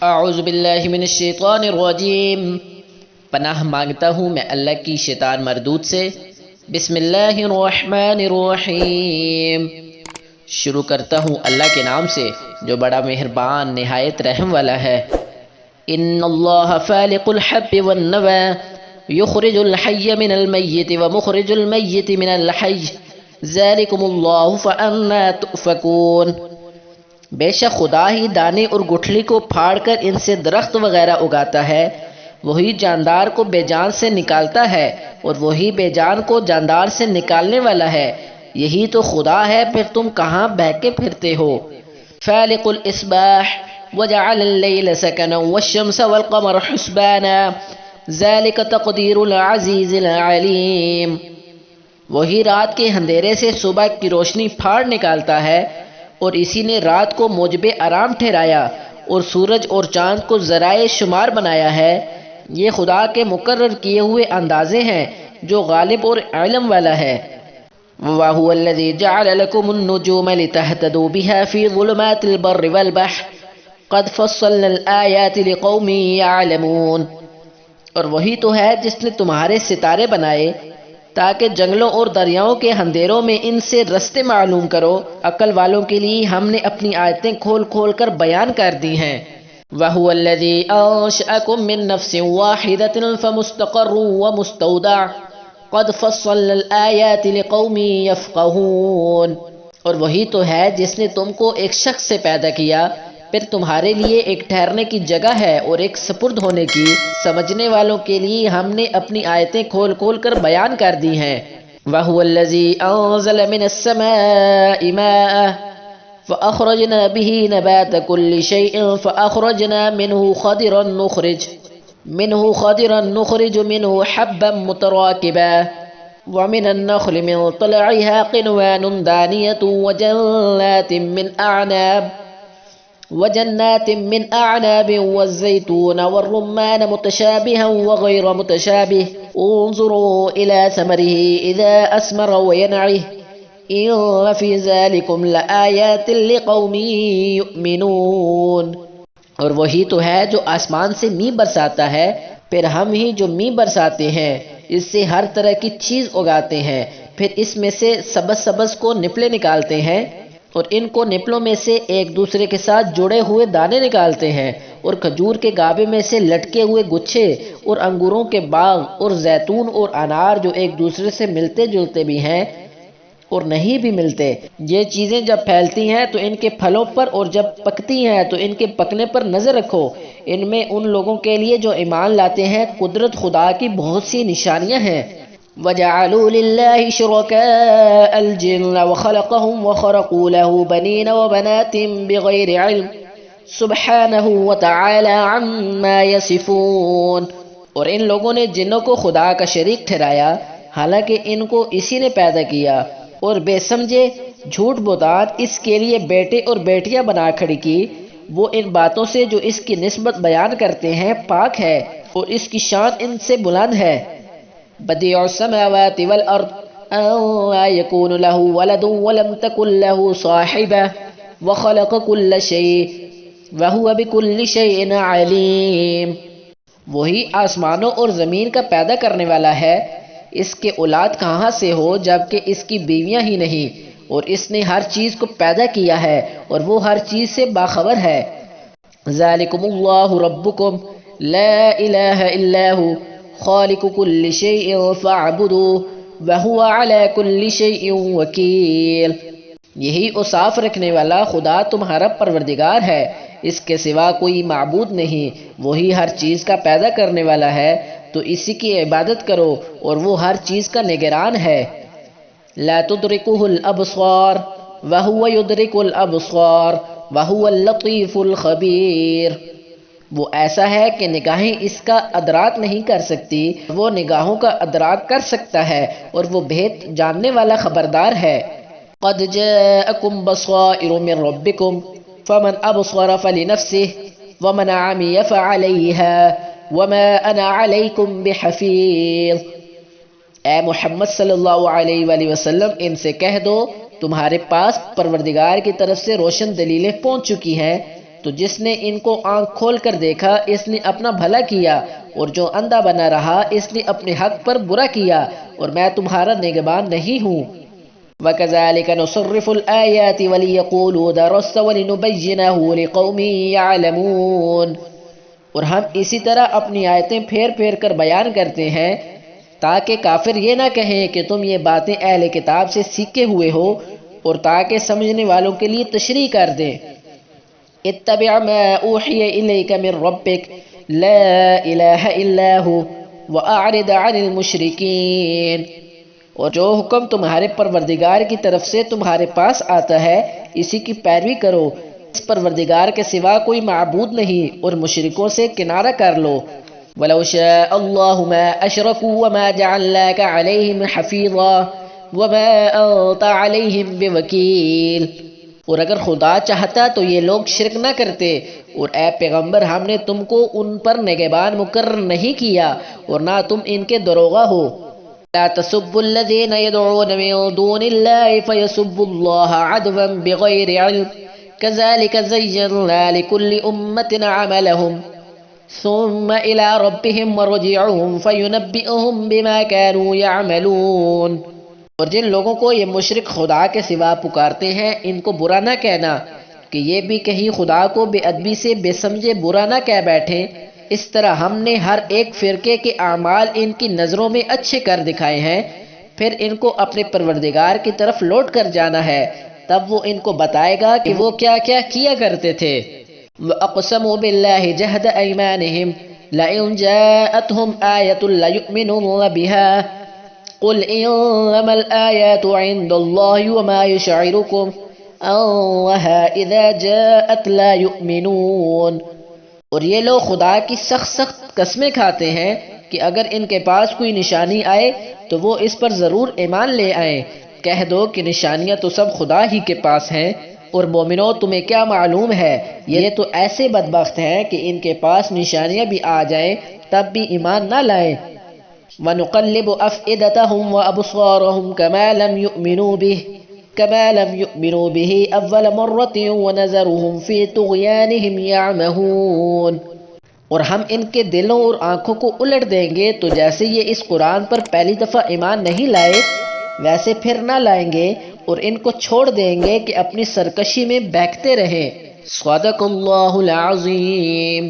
اعوذ باللہ من الشیطان الرجیم، پناہ مانگتا ہوں میں اللہ کی شیطان مردود سے۔ بسم اللہ الرحمن الرحیم، شروع کرتا ہوں اللہ کے نام سے جو بڑا مہربان نہایت رحم والا ہے۔ ان اللہ فالق الحب والنوى یخرج الحی من المیت ومخرج المیت من الحی ذالکم اللہ فانا تؤفکون۔ بے شک خدا ہی دانے اور گٹھلی کو پھاڑ کر ان سے درخت وغیرہ اگاتا ہے، وہی جاندار کو بے جان سے نکالتا ہے اور وہی بے جان کو جاندار سے نکالنے والا ہے، یہی تو خدا ہے، پھر تم کہاں بہکے پھرتے ہو۔ فالق الاصباح وجعل اللیل سکنا والشمس والقمر حسبانا ذلک تقدیر العزیز العلیم۔ وہی رات کے اندھیرے سے صبح کی روشنی پھاڑ نکالتا ہے اور اسی نے رات کو موجب آرام ٹھہرایا اور سورج اور چاند کو ذرائع شمار بنایا ہے، یہ خدا کے مقرر کیے ہوئے اندازے ہیں جو غالب اور علم والا ہے۔ وَهُوَ الَّذِي جَعَلَ لَكُمُ النُّجُومَ لِتَهْتَدُوا بِهَا فِي ظُلُمَاتِ الْبَرِّ وَالْبَحْرِ قَدْ فَصَّلْنَا الْآيَاتِ لِقَوْمٍ يَعْلَمُونَ، اور وہی تو ہے جس نے تمہارے ستارے بنائے تاکہ جنگلوں اور دریاؤں کے اندھیروں میں ان سے رستے معلوم کرو، عقل والوں کے لیے ہم نے اپنی آیتیں کھول کھول کر بیان کر دی ہیں۔ وَهُوَ الَّذِي أَنشَأَكُم مِّن نَّفْسٍ وَاحِدَةٍ فَمُسْتَقَرٌّ وَمُسْتَوْدَعٌ قَدْ فَصَّلْنَا الْآيَاتِ لِقَوْمٍ يَفْقَهُونَ، اور وہی تو ہے جس نے تم کو ایک شخص سے پیدا کیا، پھر تمہارے لیے ایک ٹھہرنے کی جگہ ہے اور ایک سپرد ہونے کی، سمجھنے والوں کے لیے ہم نے اپنی آیتیں کھول کھول کر بیان کر دی ہیں۔ وَهُوَ الَّذِي أَنزَلَ مِنَ السَّمَاءِ مَاءً فَأَخْرَجْنَا بِهِ نَبَاتَ كُلِّ شَيْءٍ فَأَخْرَجْنَا مِنْهُ خَضِرًا نُخْرِجُ مِنْهُ حَبًّا مُتَرَاكِبًا وَمِنَ النَّخْلِ مِنْ طَلْعِهَا قِنْوَانٌ دَانِيَةٌ وجنات من أعناب والزيتون والرمان متشابها وغير متشابه انظروا إلى ثمره إذا أثمر وينعه إن في ذلكم لآيات لقوم يؤمنون۔ اور وہی تو ہے جو آسمان سے می برساتا ہے، پھر ہم ہی جو می برساتے ہیں اس سے ہر طرح کی چیز اگاتے ہیں، پھر اس میں سے سبز سبز کو نپلے نکالتے ہیں اور ان کو نپلوں میں سے ایک دوسرے کے ساتھ جڑے ہوئے دانے نکالتے ہیں، اور کھجور کے گابے میں سے لٹکے ہوئے گچھے، اور انگوروں کے باغ اور زیتون اور انار جو ایک دوسرے سے ملتے جلتے بھی ہیں اور نہیں بھی ملتے۔ یہ چیزیں جب پھیلتی ہیں تو ان کے پھلوں پر، اور جب پکتی ہیں تو ان کے پکنے پر نظر رکھو، ان میں ان لوگوں کے لیے جو ایمان لاتے ہیں قدرت خدا کی بہت سی نشانیاں ہیں۔ وَجَعَلُوا لِلَّهِ شُرَكَاءَ الْجِنَّ وَخَلَقَهُمْ وَخَرَقُوا لَهُ بَنِينَ وَبَنَاتٍ بِغَيْرِ عِلْمٍ سُبْحَانَهُ وَتَعَالَى عَمَّا يَصِفُونَ، اور ان لوگوں نے جنوں کو خدا کا شریک ٹھہرایا حالانکہ ان کو اسی نے پیدا کیا، اور بے سمجھے جھوٹ بہتان اس کے لیے بیٹے اور بیٹیاں بنا کھڑی کی، وہ ان باتوں سے جو اس کی نسبت بیان کرتے ہیں پاک ہے اور اس کی شان ان سے بلند ہے۔ بدیع السماوات والارض ان يكون له ولد ولم تكن له صاحبة وخلق كل شيء وهو بكل شيء عليم۔ وہی آسمانوں اور زمین کا پیدا کرنے والا ہے، اس کے اولاد کہاں سے ہو جبکہ اس کی بیویاں ہی نہیں، اور اس نے ہر چیز کو پیدا کیا ہے اور وہ ہر چیز سے باخبر ہے۔ ذالکم اللہ ربکم لا الہ الا ہو خالق کل شیء فاعبدوہ وہو علی کل شیء وکیل۔ یہی اوصاف رکھنے والا خدا تمہارا پروردگار ہے، اس کے سوا کوئی معبود نہیں، وہی ہر چیز کا پیدا کرنے والا ہے، تو اسی کی عبادت کرو اور وہ ہر چیز کا نگران ہے۔ لا تدرکہ الابصار وہو یدرک الابصار وہو اللطیف الخبیر۔ وہ ایسا ہے کہ نگاہیں اس کا ادراک نہیں کر سکتی، وہ نگاہوں کا ادراک کر سکتا ہے اور وہ بھید جاننے والا خبردار ہے۔ قد جاءکم بصائر من ربکم فمن ابصر فلنفسه ومن عمی فعلیها وما انا علیکم بحفیظ۔ اے محمد صلی اللہ علیہ وآلہ وسلم ان سے کہہ دو تمہارے پاس پروردگار کی طرف سے روشن دلیلیں پہنچ چکی ہیں، تو جس نے ان کو آنکھ کھول کر دیکھا اس نے اپنا بھلا کیا، اور جو اندھا بنا رہا اس نے اپنے حق پر برا کیا، اور میں تمہارا نگہبان نہیں ہوں۔ وَكَذَلِكَ نُصَرِّفُ الْآيَاتِ وَلِيَقُولُوا دَرَسْتَ وَلِنُبَيِّنَهُ لِقَوْمٍ يَعْلَمُونَ، اور ہم اسی طرح اپنی آیتیں پھیر پھیر کر بیان کرتے ہیں تاکہ کافر یہ نہ کہیں کہ تم یہ باتیں اہل کتاب سے سیکھے ہوئے ہو، اور تاکہ سمجھنے والوں کے لیے تشریح کر دیں۔ اتبع ما اوحی الیک من ربک لا الہ الا ہو واعرض عن المشرکین، اور جو حکم تمہارے پروردگار کی طرف سے تمہارے پاس آتا ہے اسی کی پیروی کرو، اس پروردگار کے سوا کوئی معبود نہیں، اور مشرکوں سے کنارہ کر لو۔ وَلَوْ شَاءَ اللَّهُ مَا أَشْرَكُوا وَمَا جَعَلْنَاكَ عَلَيْهِمْ حَفِيظًا وَمَا أَنْتَ عَلَيْهِمْ بِوَكِيلٍ، اور اگر خدا چاہتا تو یہ لوگ شرک نہ کرتے، اور اے پیغمبر ہم نے تم کو ان پر نگہبان مقرر نہیں کیا، اور نہ تم ان کے دروغہ ہو۔ لا تسبوا الذين يدعون من دون الله فيسبوا الله عدوا بغير علم كذلك زينا لكل أمة عملهم ثم إلى ربهم مرجعهم فينبئهم بما كانوا يعملون، اور جن لوگوں کو یہ مشرک خدا کے سوا پکارتے ہیں ان کو برا نہ کہنا کہ یہ بھی کہیں خدا کو بے ادبی سے بے سمجھے برا نہ کہہ بیٹھیں۔ اس طرح ہم نے ہر ایک فرقے کے اعمال ان کی نظروں میں اچھے کر دکھائے ہیں، پھر ان کو اپنے پروردگار کی طرف لوٹ کر جانا ہے، تب وہ ان کو بتائے گا کہ وہ کیا کیا کیا کرتے تھے۔ وَأَقْسَمُوا بِاللَّهِ جَهْدَ أَيْمَانِهِمْ لَئِنْ جَاءَتْهُمْ آيَةٌ لَيُؤْمِنُنَّ بِهَا قُلْ إِنَّمَا الْآيَاتُ عِندَ اللَّهِ وَمَا يُشْعِرُكُمْ أَنَّهَا إِذَا جَاءَتْ لَا يُؤْمِنُونَ، اور یہ لوگ خدا کی سخت سخت قسمیں کھاتے ہیں کہ اگر ان کے پاس کوئی نشانی آئے تو وہ اس پر ضرور ایمان لے آئیں۔ کہہ دو کہ نشانیاں تو سب خدا ہی کے پاس ہیں، اور مومنوں تمہیں کیا معلوم ہے یہ تو ایسے بدبخت ہیں کہ ان کے پاس نشانیاں بھی آ جائیں تب بھی ایمان نہ لائیں۔ وَنُقَلِّبُ أَفْئِدَتَهُمْ وَأَبْصَارَهُمْ كَمَا لَمْ يُؤْمِنُوا بِهِ أَوَّلَ مَرَّةٍ وَنَذَرُهُمْ فِي طُغْيَانِهِمْ يَعْمَهُونَ، اور ہم ان کے دلوں اور آنکھوں کو الٹ دیں گے تو جیسے یہ اس قرآن پر پہلی دفعہ ایمان نہیں لائے ویسے پھر نہ لائیں گے، اور ان کو چھوڑ دیں گے کہ اپنی سرکشی میں بہکتے رہیں۔ صدق اللہ العظیم۔